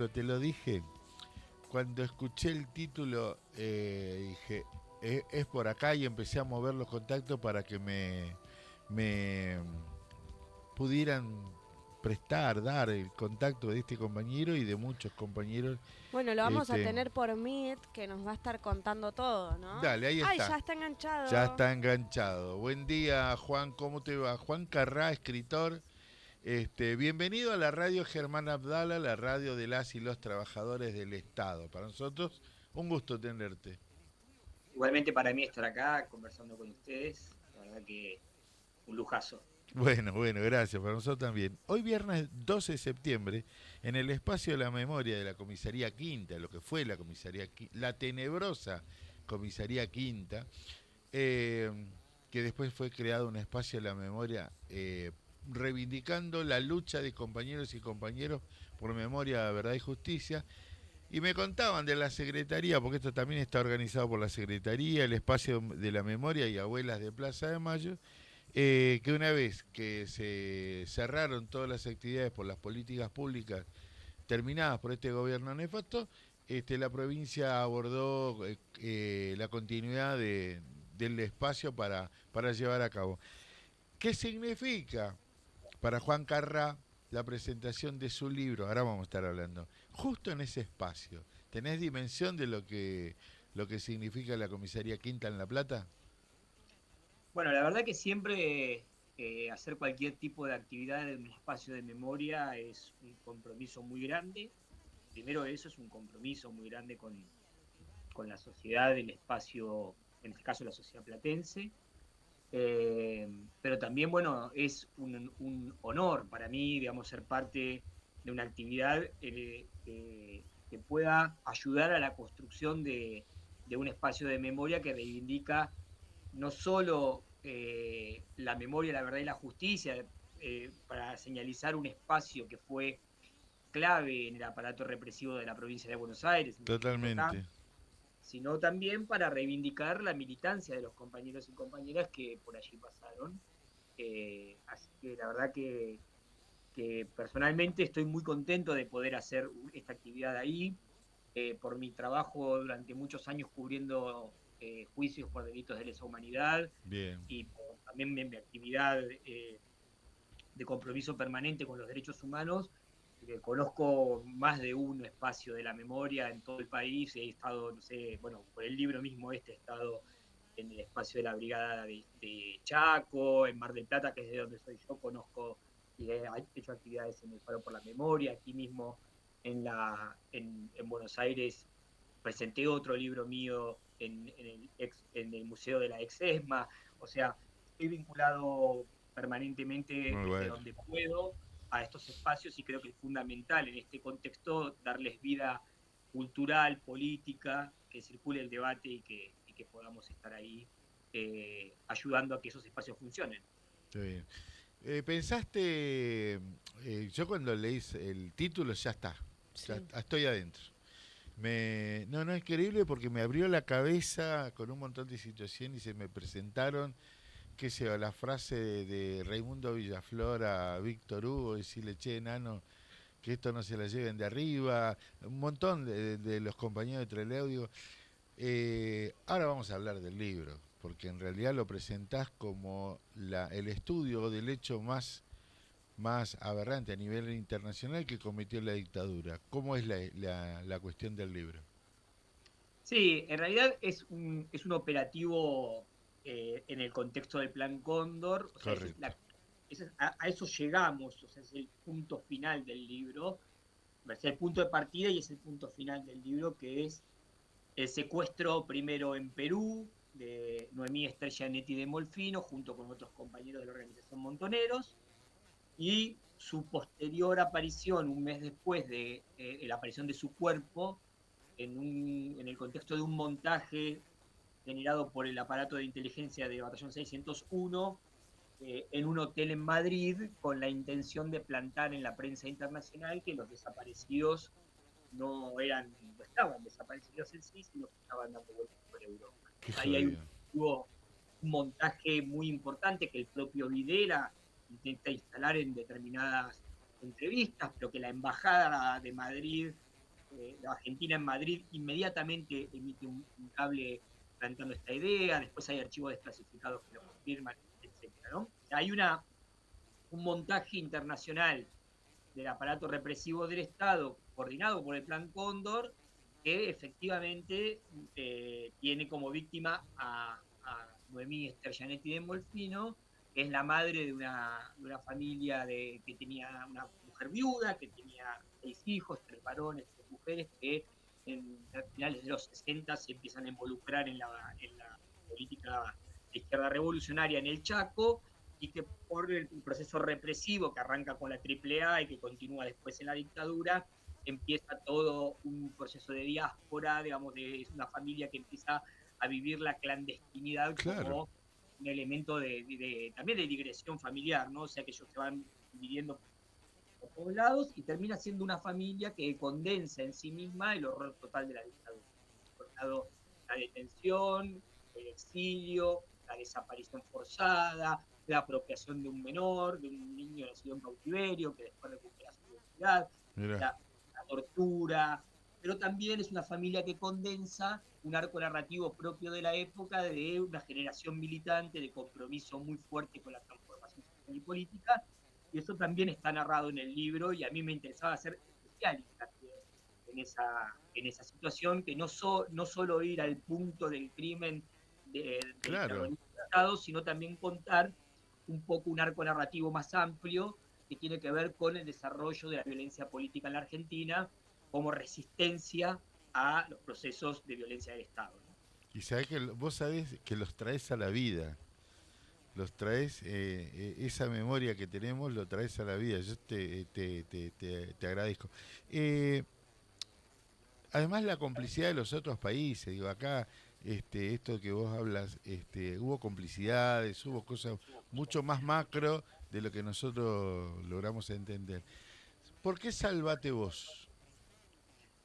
Pero te lo dije, cuando escuché el título, dije, es por acá y empecé a mover los contactos para que me pudieran prestar, dar el contacto de este compañero y de muchos compañeros. Bueno, lo vamos a Este, tener por Meet, que nos va a estar contando todo, ¿no? Dale, ahí ¡Ay, está. ya está Ya enganchado! está enganchado. Buen día, Juan, ¿cómo te va? Juan Carrá, escritor. Bienvenido a la radio Germán Abdala, la radio de las y los trabajadores del Estado. Para nosotros, un gusto tenerte. Igualmente para mí estar acá conversando con ustedes, la verdad que un lujazo. Bueno, gracias. Para nosotros también. Hoy viernes 12 de septiembre, en el espacio de la memoria de la Comisaría Quinta, lo que fue la Comisaría Quinta, la tenebrosa Comisaría Quinta, eh, que después fue creado un espacio de la memoria reivindicando la lucha de compañeros y compañeros por memoria, verdad y justicia. Y me contaban de la Secretaría, porque esto también está organizado por la Secretaría, el espacio de la memoria y abuelas de Plaza de Mayo, que una vez que se cerraron todas las actividades por las políticas públicas terminadas por este gobierno nefasto, la provincia abordó la continuidad del espacio para llevar a cabo. ¿Qué significa para Juan Carrá la presentación de su libro? Ahora vamos a estar hablando. Justo en ese espacio, ¿tenés dimensión de lo que significa la comisaría Quinta en La Plata? Bueno, la verdad que siempre hacer cualquier tipo de actividad en un espacio de memoria es un compromiso muy grande. Primero eso es un compromiso muy grande con la sociedad del espacio, en este caso la sociedad platense. Eh, pero también, bueno, es un honor para mí, digamos, ser parte de una actividad que pueda ayudar a la construcción de un espacio de memoria que reivindica no solo la memoria, la verdad y la justicia, para señalizar un espacio que fue clave en el aparato represivo de la provincia de Buenos Aires, en el distrito TAM, Totalmente. sino también para reivindicar la militancia de los compañeros y compañeras que por allí pasaron. Así que la verdad que personalmente estoy muy contento de poder hacer esta actividad ahí, por mi trabajo durante muchos años cubriendo juicios por delitos de lesa humanidad Bien. y por también mi actividad de compromiso permanente con los derechos humanos. Conozco más de un espacio de la memoria en todo el país. He estado, no sé, bueno, por el libro mismo he estado en el espacio de la Brigada de Chaco, en Mar del Plata, que es de donde soy yo, conozco y he hecho actividades en el Faro por la Memoria. Aquí mismo en Buenos Aires presenté otro libro mío en el Museo de la Ex-ESMA. O sea, estoy vinculado permanentemente Muy desde bueno. donde puedo a estos espacios y creo que es fundamental en este contexto darles vida cultural, política, que circule el debate y que podamos estar ahí ayudando a que esos espacios funcionen. Está bien. Pensaste, yo cuando leí el título ya está, Sí. estoy adentro. No, no, es increíble porque me abrió la cabeza con un montón de situaciones y se me presentaron, qué sé yo, la frase de Raimundo Villaflor a Víctor Hugo, decirle, che, enano, que esto no se la lleven de arriba, un montón de los compañeros de Trelew, digo, ahora vamos a hablar del libro, porque en realidad lo presentás como el estudio del hecho más aberrante a nivel internacional que cometió la dictadura. ¿Cómo es la cuestión del libro? Sí, en realidad es un operativo en el contexto del Plan Cóndor. O sea, Correcto. a eso llegamos, o sea, es el punto final del libro, es el punto de partida y es el punto final del libro, que es el secuestro primero en Perú de Noemí Estrella Netti de Molfino, junto con otros compañeros de la organización Montoneros, y su posterior aparición, un mes después de la aparición de su cuerpo, en el contexto de un montaje generado por el aparato de inteligencia de Batallón 601 en un hotel en Madrid, con la intención de plantar en la prensa internacional que los desaparecidos no estaban desaparecidos en sí, sino que estaban dando vueltas por Europa. Qué Entonces ahí jodido. hubo un montaje muy importante que el propio Videla intenta instalar en determinadas entrevistas, pero que la Embajada de Madrid la Argentina en Madrid inmediatamente emite un cable planteando esta idea, después hay archivos desclasificados que lo confirman, etcétera, ¿no? O sea, hay un montaje internacional del aparato represivo del Estado, coordinado por el Plan Cóndor, que efectivamente tiene como víctima a Noemí Esther Gianetti de Molfino, que es la madre de una familia que tenía una mujer viuda, que tenía 6 hijos, 3 varones, 3 mujeres, que a finales de los 60 se empiezan a involucrar en la política de izquierda revolucionaria en el Chaco, y que por el proceso represivo que arranca con la AAA y que continúa después en la dictadura, empieza todo un proceso de diáspora, digamos, de una familia que empieza a vivir la clandestinidad Claro, como un elemento también de digresión familiar, ¿no? O sea, que ellos se van dividiendo por todos lados y termina siendo una familia que condensa en sí misma el horror total de la dictadura. Por un lado, la detención, el exilio, la desaparición forzada, la apropiación de un menor, de un niño nacido en cautiverio, que después recupera su identidad, mira, la tortura, pero también es una familia que condensa un arco narrativo propio de la época, de una generación militante, de compromiso muy fuerte con la transformación social y política, y eso también está narrado en el libro, y a mí me interesaba hacer especial hincapié en esa situación, que no solo ir al punto del crimen del claro. terrorismo de Estado, sino también contar un poco un arco narrativo más amplio que tiene que ver con el desarrollo de la violencia política en la Argentina como resistencia a los procesos de violencia del Estado, ¿no? Y sabés que vos sabés que los traes a la vida. Los traes, esa memoria que tenemos, lo traes a la vida. Yo te agradezco. Eh, Además, la complicidad de los otros países. Digo, acá, esto que vos hablas, hubo complicidades, hubo cosas mucho más macro de lo que nosotros logramos entender. ¿Por qué salvate vos?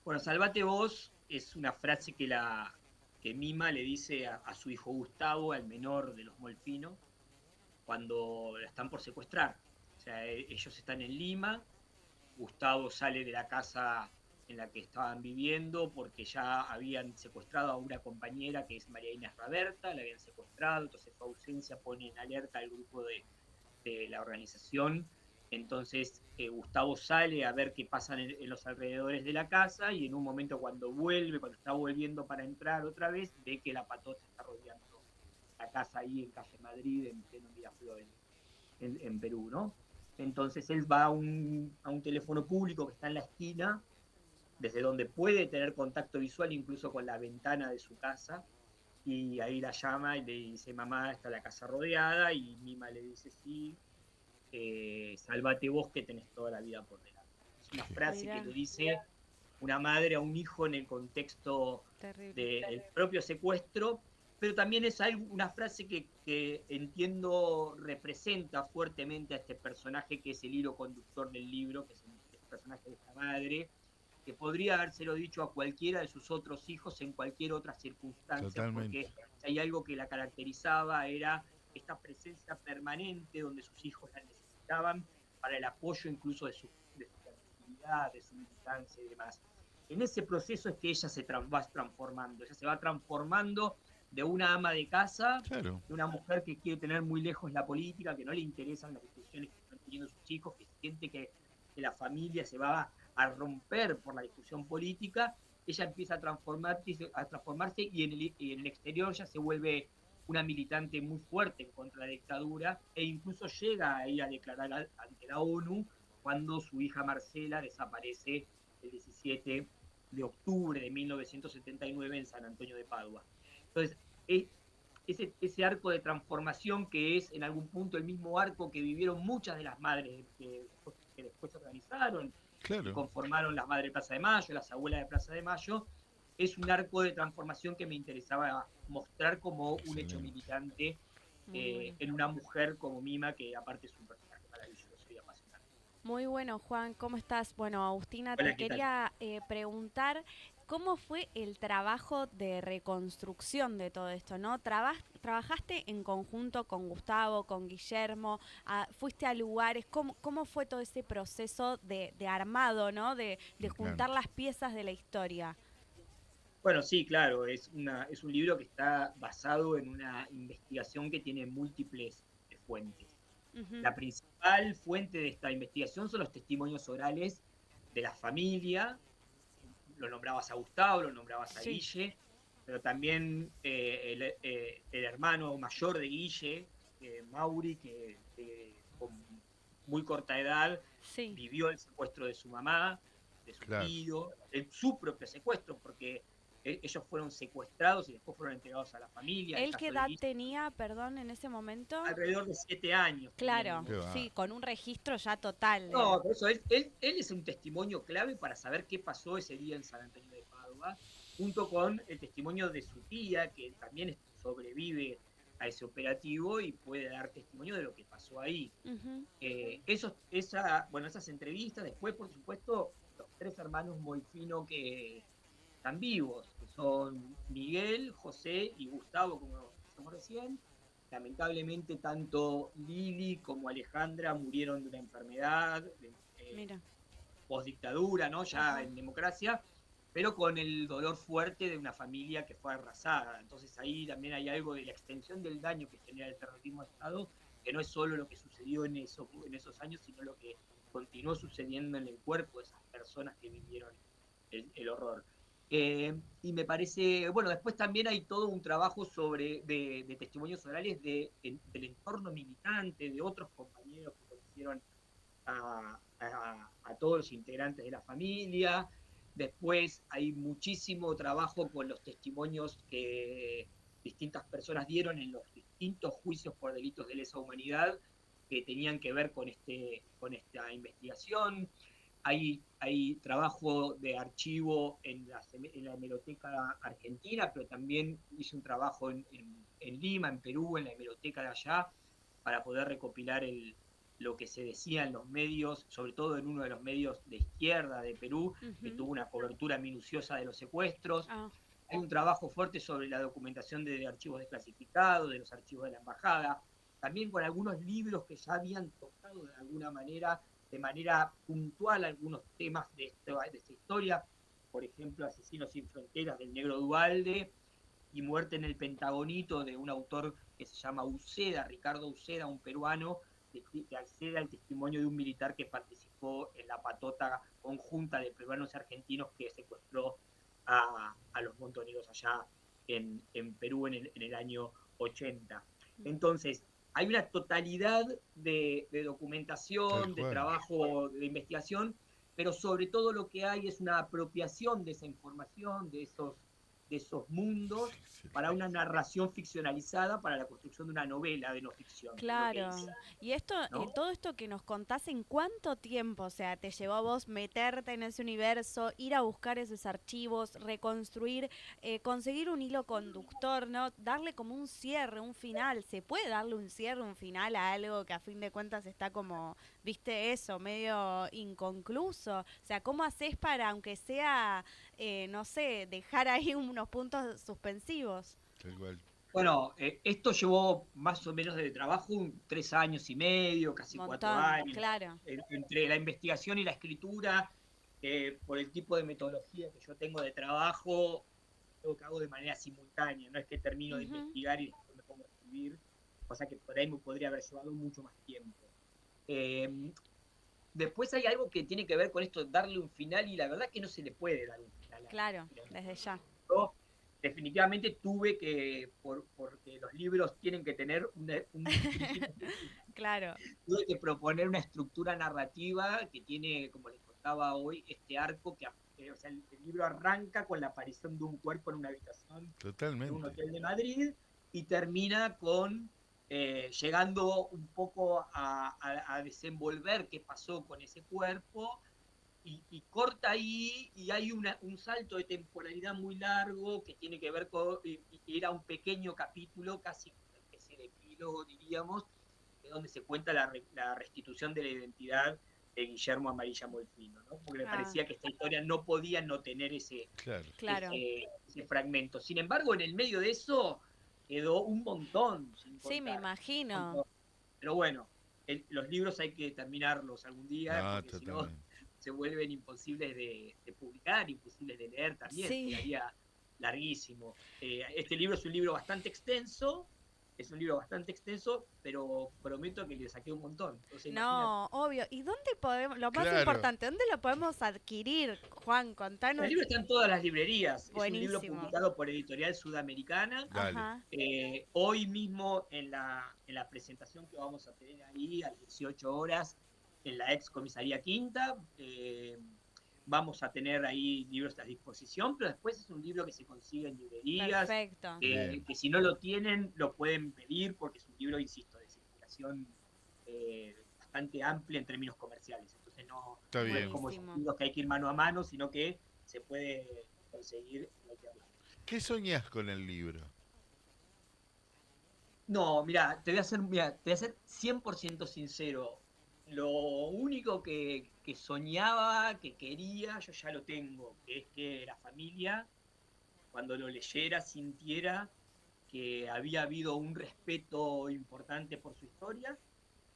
Bueno, Salvate vos es una frase que Mima le dice a su hijo Gustavo, al menor de los Molfino, cuando la están por secuestrar. O sea, ellos están en Lima, Gustavo sale de la casa en la que estaban viviendo porque ya habían secuestrado a una compañera que es María Inés Raberta, la habían secuestrado, entonces su ausencia pone en alerta al grupo de la organización. Entonces Gustavo sale a ver qué pasa en los alrededores de la casa, y en un momento cuando está volviendo para entrar otra vez, ve que la patota está rodeando la casa ahí en Calle Madrid, en pleno Miraflores, en Perú, ¿no? Entonces él va a un teléfono público que está en la esquina, desde donde puede tener contacto visual incluso con la ventana de su casa, y ahí la llama y le dice: mamá, está la casa rodeada, y Mima le dice: sí, sálvate vos que tenés toda la vida por delante. Es una frase que Mirá, le dice una madre a un hijo en el contexto terrible. del propio secuestro, pero también es una frase que entiendo representa fuertemente a este personaje que es el hilo conductor del libro, que es el personaje de esta madre, que podría habérselo dicho a cualquiera de sus otros hijos en cualquier otra circunstancia, Totalmente. porque si hay algo que la caracterizaba era esta presencia permanente donde sus hijos la necesitaban para el apoyo incluso de su creatividad, de su militancia y demás. En ese proceso es que ella va transformando, ella se va transformando de una ama de casa, Claro, de una mujer que quiere tener muy lejos la política, que no le interesan las discusiones que están teniendo sus hijos, que siente que la familia se va a romper por la discusión política. Ella empieza a transformarse, y en el exterior ya se vuelve una militante muy fuerte en contra de la dictadura, e incluso llega a ir a declarar ante la ONU cuando su hija Marcela desaparece el 17 de octubre de 1979 en San Antonio de Padua. Entonces, ese arco de transformación, que es en algún punto el mismo arco que vivieron muchas de las madres que después se organizaron y claro. conformaron las madres de Plaza de Mayo, las abuelas de Plaza de Mayo, es un arco de transformación que me interesaba mostrar como un hecho Excelente. militante Muy bueno. en una mujer como Mima, que aparte es un personaje maravilloso y apasionante. Muy bueno, Juan, ¿cómo estás? Bueno, Agustina, te Hola, ¿qué tal? quería preguntar ¿Cómo fue el trabajo de reconstrucción de todo esto, no? ¿Trabajaste en conjunto con Gustavo, con Guillermo? ¿Fuiste a lugares? ¿Cómo fue todo ese proceso de armado, no? De Claro. juntar las piezas de la historia. Bueno, sí, claro, es un libro que está basado en una investigación que tiene múltiples fuentes. Ujú. La principal fuente de esta investigación son los testimonios orales de la familia. Lo nombrabas a Gustavo, lo nombrabas a Sí, Guille, pero también el hermano mayor de Guille, Mauri, que con muy corta edad sí. vivió el secuestro de su mamá, de su Claro. tío, su propio secuestro, porque ellos fueron secuestrados y después fueron entregados a la familia. El ¿Él qué caso de edad Guille, tenía, perdón, en ese momento? alrededor de 7 años tenía en el Claro, Qué momento. va. sí, con un registro ya total. No, por eso él es un testimonio clave para saber qué pasó ese día en San Antonio de Padua, junto con el testimonio de su tía, que también sobrevive a ese operativo y puede dar testimonio de lo que pasó ahí. Ujú. Esas entrevistas, después, por supuesto, los tres hermanos Moifino que están vivos, que son Miguel, José y Gustavo, como decíamos recién. Lamentablemente, tanto Lili como Alejandra murieron de una enfermedad, Mira, post-dictadura, ¿no? Ya ajá. en democracia, pero con el dolor fuerte de una familia que fue arrasada. Entonces ahí también hay algo de la extensión del daño que genera el terrorismo de Estado, que no es solo lo que sucedió en esos años, sino lo que continuó sucediendo en el cuerpo de esas personas que vivieron el horror. Y me parece, bueno, después también hay todo un trabajo de testimonios orales del entorno militante, de otros compañeros que conocieron a todos los integrantes de la familia. Después hay muchísimo trabajo con los testimonios que distintas personas dieron en los distintos juicios por delitos de lesa humanidad que tenían que ver con esta investigación. Hay trabajo de archivo en la hemeroteca argentina, pero también hice un trabajo en Lima, en Perú, en la hemeroteca de allá, para poder recopilar lo que se decía en los medios, sobre todo en uno de los medios de izquierda de Perú, que Ujú. tuvo una cobertura minuciosa de los secuestros. Ah, Hay un trabajo fuerte sobre la documentación de archivos desclasificados, de los archivos de la embajada, también con algunos libros que ya habían tocado de manera puntual, algunos temas de esta historia, por ejemplo, Asesinos sin Fronteras del Negro Dualde y Muerte en el Pentagonito de un autor que se llama Uceda, Ricardo Uceda, un peruano, que accede al testimonio de un militar que participó en la patota conjunta de peruanos y argentinos que secuestró a los montoneros allá en Perú en el año 80. Entonces, hay una totalidad de Tal documentación, de cual. trabajo, de investigación, pero sobre todo lo que hay es una apropiación de esa información, de esos mundos, para una narración ficcionalizada, para la construcción de una novela de no ficción, que es lo que hice, claro. Y esto, ¿no? todo esto que nos contás, ¿en cuánto tiempo, o sea, te llevó a vos meterte en ese universo, ir a buscar esos archivos, reconstruir, conseguir un hilo conductor, ¿no? Darle como un cierre, un final. ¿Se puede darle un cierre, un final a algo que a fin de cuentas está como, viste eso, medio inconcluso? O sea, ¿cómo haces para, aunque sea, no sé, dejar ahí unos puntos suspensivos? Tal cual. Bueno, esto llevó más o menos de trabajo 3 años y medio, casi cuatro Montón, años, claro. entre la investigación y la escritura, por el tipo de metodología que yo tengo de trabajo, lo que hago de manera simultánea, no es que termino de Ujú. investigar y después me pongo a escribir, cosa que por ahí me podría haber llevado mucho más tiempo. Eh, Después hay algo que tiene que ver con esto, darle un final, y la verdad que no se le puede dar un final a Claro, la desde ya. yo definitivamente tuve que, porque los libros tienen que tener un principio, Claro. tuve que proponer una estructura narrativa que tiene, como les contaba hoy, este arco o sea, el libro arranca con la aparición de un cuerpo en una habitación de un Totalmente. hotel de Madrid y termina con llegando un poco a desenvolver qué pasó con ese cuerpo y corta ahí y hay un salto de temporalidad muy largo que tiene que ver con, y era un pequeño capítulo, casi una especie de epílogo, diríamos, donde se cuenta la restitución de la identidad de Guillermo Amarilla Molfino, ¿no? Porque me Ah, parecía que esta historia no podía no tener ese, Claro. claro. ese fragmento. Sin embargo, en el medio de eso quedó un montón sin Sí, me contar. Un imagino. montón. Pero bueno, los libros hay que terminarlos algún día, No, porque si no totalmente. se vuelven imposibles de publicar, imposibles de leer también, Sí. quedaría larguísimo. Este libro es un libro bastante extenso, pero prometo que le saqué un montón. Entonces imagínate. No, obvio. ¿Y dónde podemos, lo más Claro. importante, dónde lo podemos adquirir, Juan? El Contanos. libro está en todas las librerías. Es un libro Buenísimo. publicado por Editorial Sudamericana. Dale. Ajá. Hoy mismo en la presentación que vamos a tener ahí a las 18 horas en la ex comisaría Quinta, vamos a tener ahí libros a disposición, pero después es un libro que se consigue en librerías, Perfecto. Bien. que si no lo tienen lo pueden pedir porque es un libro, insisto, de circulación bastante amplia en términos comerciales. Entonces Está no es bien. como esos Buenísimo. libros que hay que ir mano a mano, sino que se puede conseguir en cualquier lado. ¿Qué soñás con el libro? No, mira, te voy a ser 100% sincero. Lo único que soñaba, que quería, yo ya lo tengo, que es que la familia, cuando lo leyera, sintiera que había habido un respeto importante por su historia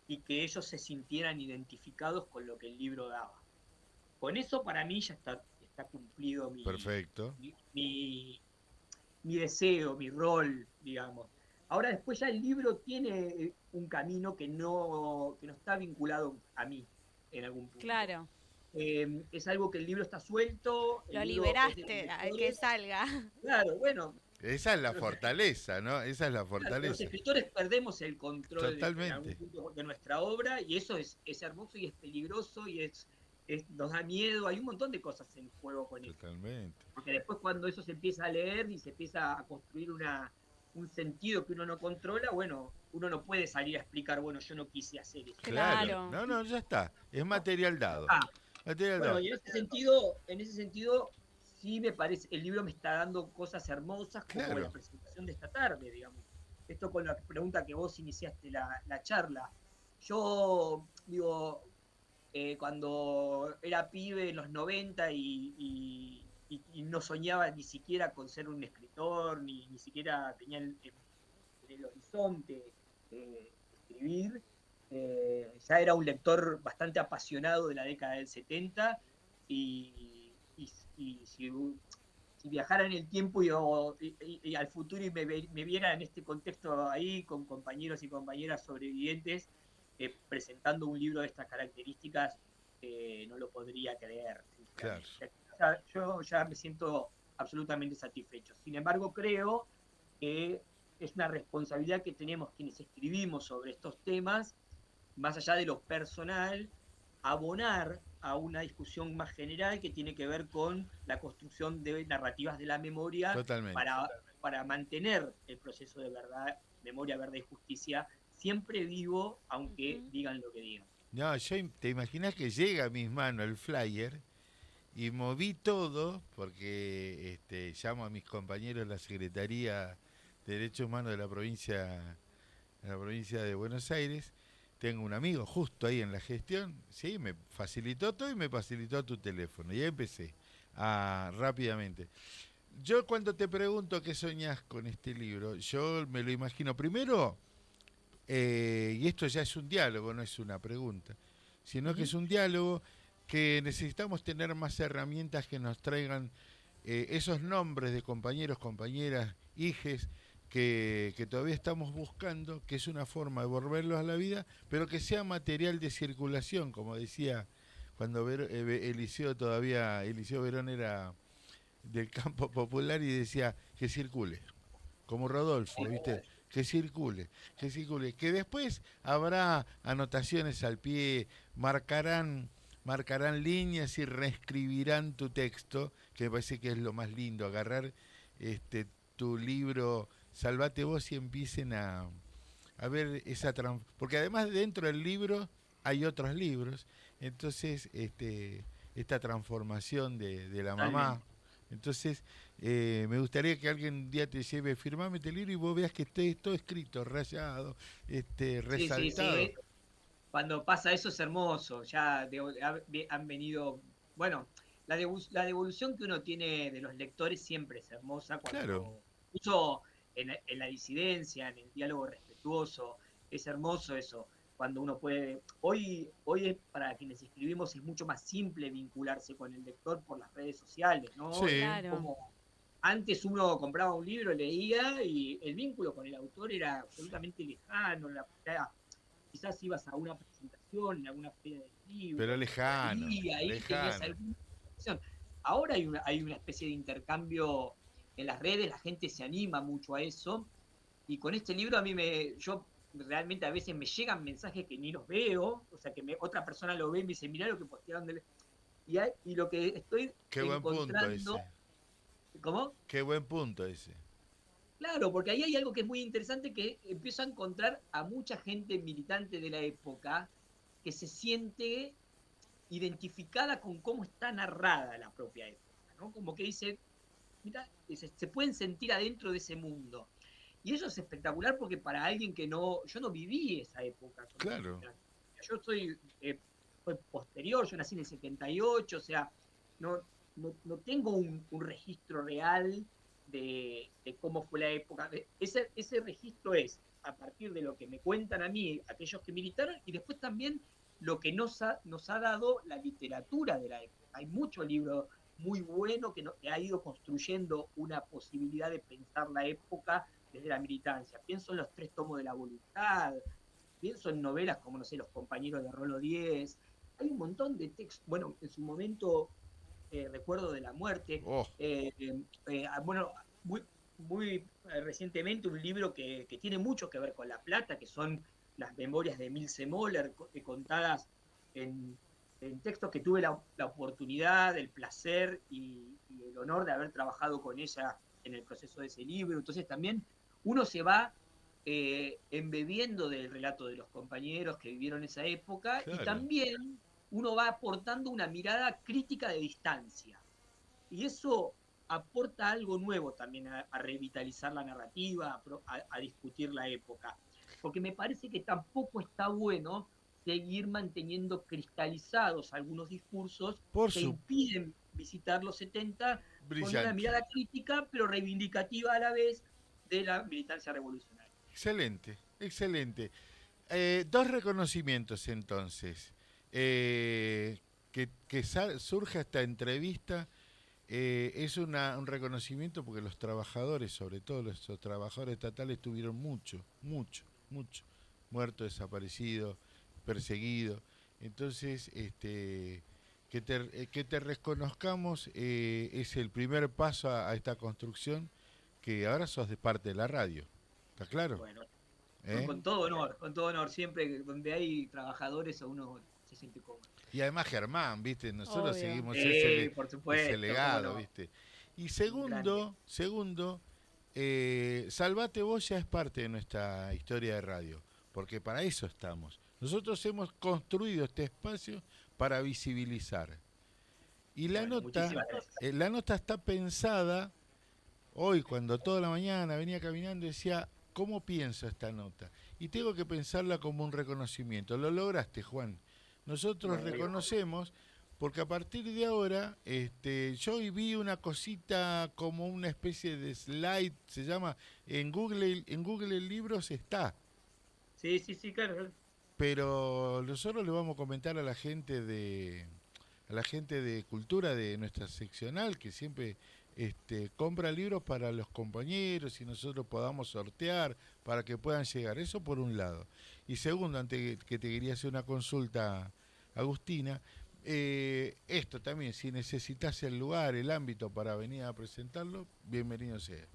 y que ellos se sintieran identificados con lo que el libro daba. Con eso para mí ya está cumplido Perfecto. mi, mi deseo, mi rol, digamos. Ahora después ya el libro tiene un camino que no está vinculado a mí en algún punto. Claro. Es algo que el libro está suelto, el Lo libro es de los liberaste, a que lectores. salga. Claro, bueno, Esa es la los, fortaleza, ¿no? Esa es la los fortaleza. escritores perdemos el control en algún Totalmente. punto de nuestra obra y eso es hermoso y es peligroso y nos da miedo. Hay un montón de cosas en juego con eso. Totalmente. Porque después cuando eso se empieza a leer y se empieza a construir un sentido que uno no controla, bueno, uno no puede salir a explicar, bueno, yo no quise hacer eso. Claro. Claro. No, no, ya está. Es material dado. Ah, Material bueno, dado. y en ese sentido, sí me parece, el libro me está dando cosas hermosas como la Claro. presentación de esta tarde, digamos. Esto con la pregunta que vos iniciaste la charla. Yo, digo, cuando era pibe en los 90 y no soñaba ni siquiera con ser un escritor, ni siquiera tenía en el horizonte escribir, ya era un lector bastante apasionado de la década del 70 y si viajara en el tiempo y al futuro y me viera en este contexto ahí con compañeros y compañeras sobrevivientes presentando un libro de estas características, no lo podría creer, Claro. sinceramente. Yo ya me siento absolutamente satisfecho. Sin embargo, creo que es una responsabilidad que tenemos quienes escribimos sobre estos temas, más allá de lo personal, abonar a una discusión más general que tiene que ver con la construcción de narrativas de la memoria Totalmente. para mantener el proceso de verdad, memoria, verdad y justicia siempre vivo, aunque Ujú. digan lo que digan. No, te imaginas que llega a mis manos el flyer y moví todo porque llamo a mis compañeros de la Secretaría de Derechos Humanos de la provincia de Buenos Aires. Tengo un amigo justo ahí en la gestión, sí, me facilitó todo y me facilitó tu teléfono. Y ahí empecé rápidamente. Yo cuando te pregunto qué soñás con este libro, yo me lo imagino primero, y esto ya es un diálogo, no es una pregunta, sino que Ujú. es un diálogo que necesitamos tener más herramientas que nos traigan esos nombres de compañeros, compañeras, hijes que todavía estamos buscando, que es una forma de volverlos a la vida, pero que sea material de circulación, como decía cuando Eliseo Verón era del campo popular y decía que circule, como Rodolfo, ¿viste? Que circule, que después habrá anotaciones al pie, marcarán líneas y reescribirán tu texto, que me parece que es lo más lindo, agarrar tu libro, Salvate vos y empiecen a ver porque además dentro del libro hay otros libros, entonces esta transformación de la mamá, Totalmente. entonces me gustaría que alguien un día te lleve, firmame este libro y vos veas que esté todo escrito, rayado, Sí, sí, sí. resaltado. cuando pasa eso es hermoso. Ya han venido, bueno, la devolución que uno tiene de los lectores siempre es hermosa, Claro, cuando, incluso en la disidencia, en el diálogo respetuoso, es hermoso eso. Cuando uno puede, hoy para quienes escribimos es mucho más simple vincularse con el lector por las redes sociales, ¿no? sí, Claro. Como antes uno compraba un libro, leía y el vínculo con el autor era absolutamente lejano, quizás ibas a una presentación, en alguna feria del libro, pero en la lejano, librería, ahí tenías lejano. alguna conversación. Ahora hay una especie de intercambio en las redes, la gente se anima mucho a eso, y con este libro yo realmente a veces me llegan mensajes que ni los veo, o sea, que otra persona lo ve y me dice, mirá lo que postearon y lo que estoy Qué buen punto encontrando, ese. ¿cómo? Qué buen punto ese. Claro, porque ahí hay algo que es muy interesante, que empiezo a encontrar a mucha gente militante de la época que se siente identificada con cómo está narrada la propia época, ¿no? Como que dice, mira, se pueden sentir adentro de ese mundo. Y eso es espectacular porque para alguien que yo no viví esa época con mi Claro, militancia. Yo fue posterior, yo nací en el 78, o sea, no, no tengo un registro real de cómo fue la época. Ese registro es a partir de lo que me cuentan a mí aquellos que militaron y después también lo que nos ha dado la literatura de la época. Hay mucho libro muy bueno que ha ido construyendo una posibilidad de pensar la época desde la militancia. Pienso en los 3 tomos de la voluntad, pienso en novelas como, no sé, Los compañeros de Rolo 10. Hay un montón de textos. Bueno, en su momento, Recuerdo de la muerte. oh, Bueno, muy recientemente un libro que tiene mucho que ver con La Plata, que son las memorias de Milce Moller, contadas en textos que tuve la oportunidad, el placer y el honor de haber trabajado con ella en el proceso de ese libro. Entonces también uno se va embebiendo del relato de los compañeros que vivieron esa época y claro. también uno va aportando una mirada crítica de distancia. Y eso aporta algo nuevo también a revitalizar la narrativa, a discutir la época. Porque me parece que tampoco está bueno seguir manteniendo cristalizados algunos discursos Por que su impiden visitar los 70 con una brillante. mirada crítica, pero reivindicativa a la vez de la militancia revolucionaria. Excelente, excelente. Dos reconocimientos entonces. Que surge esta entrevista es un reconocimiento porque los trabajadores, sobre todo los trabajadores estatales, tuvieron mucho, mucho, mucho muerto, desaparecido, perseguido. Entonces, que te reconozcamos es el primer paso a esta construcción que ahora sos de parte de la radio. ¿Está claro? Bueno, ¿Eh? con todo honor, siempre donde hay trabajadores uno se siente cómodo. Y además Germán, ¿viste? Nosotros Obvio. seguimos Por ese supuesto, cómo legado, no, ¿viste? Y un grande. segundo, Salvate Vos ya es parte de nuestra historia de radio, porque para eso estamos. Nosotros hemos construido este espacio para visibilizar. Y Bueno, muchísimas gracias. la nota está pensada, hoy cuando toda la mañana venía caminando decía, ¿cómo pienso esta nota? Y tengo que pensarla como un reconocimiento. Lo lograste, Juan. Nosotros Bueno, me alegro. reconocemos porque a partir de ahora yo hoy vi una cosita como una especie de slide, se llama, en Google Libros está, Sí, sí, sí, claro. pero nosotros le vamos a comentar a la gente de cultura de nuestra seccional que siempre compra libros para los compañeros y nosotros podamos sortear para que puedan llegar. Eso por un lado. Y segundo, antes que te quería hacer una consulta, Agustina, esto también, si necesitas el lugar, el ámbito para venir a presentarlo, bienvenido sea.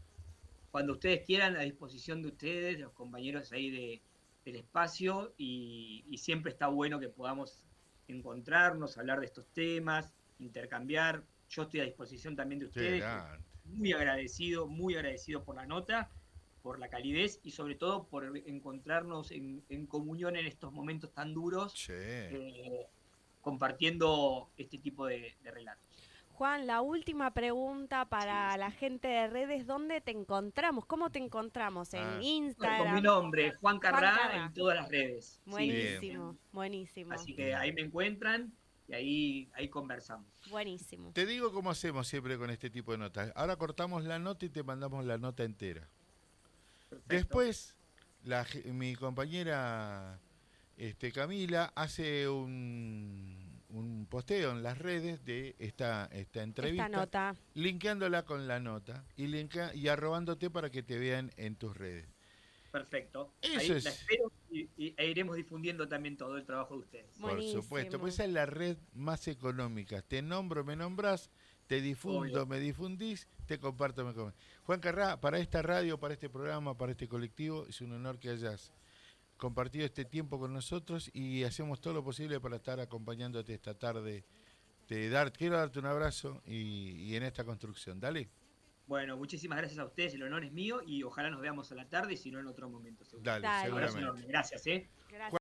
Cuando ustedes quieran, a disposición de ustedes, de los compañeros ahí del espacio, y siempre está bueno que podamos encontrarnos, hablar de estos temas, intercambiar. Yo estoy a disposición también de Qué ustedes, que grande. muy agradecido por la nota, por la calidez y sobre todo por encontrarnos en comunión en estos momentos tan duros, Che. eh, compartiendo este tipo de relatos. Juan, la última pregunta para la gente de redes, ¿dónde te encontramos? ¿Cómo te encontramos? ¿En Ah, Bueno, con mi Instagram? nombre, Juan Carrá, Carrá. en todas las redes. Sí, Bien. Buenísimo, buenísimo, así que ahí me encuentran y ahí conversamos. buenísimo. Te digo cómo hacemos siempre con este tipo de notas. Ahora cortamos la nota y te mandamos la nota entera. Perfecto. Después, mi compañera Camila hace un posteo en las redes de esta entrevista, Esta nota. linkeándola con la nota y arrobándote para que te vean en tus redes. Perfecto. Eso Ahí la es, espero e iremos difundiendo también todo el trabajo de ustedes. por supuesto, Buenísimo. pues esa es la red más económica. Te nombro, me nombrás, te difundo, Obvio. me difundís, te comparto, me compartís. Juan Carrá, para esta radio, para este programa, para este colectivo, es un honor que hayas compartido este tiempo con nosotros y hacemos todo lo posible para estar acompañándote esta tarde. Quiero darte un abrazo y en esta construcción. Dale, Bueno, muchísimas gracias a ustedes, el honor es mío y ojalá nos veamos a la tarde y si no en otro momento seguro. dale, Dale. Abrazo seguramente. enorme, gracias. Gracias.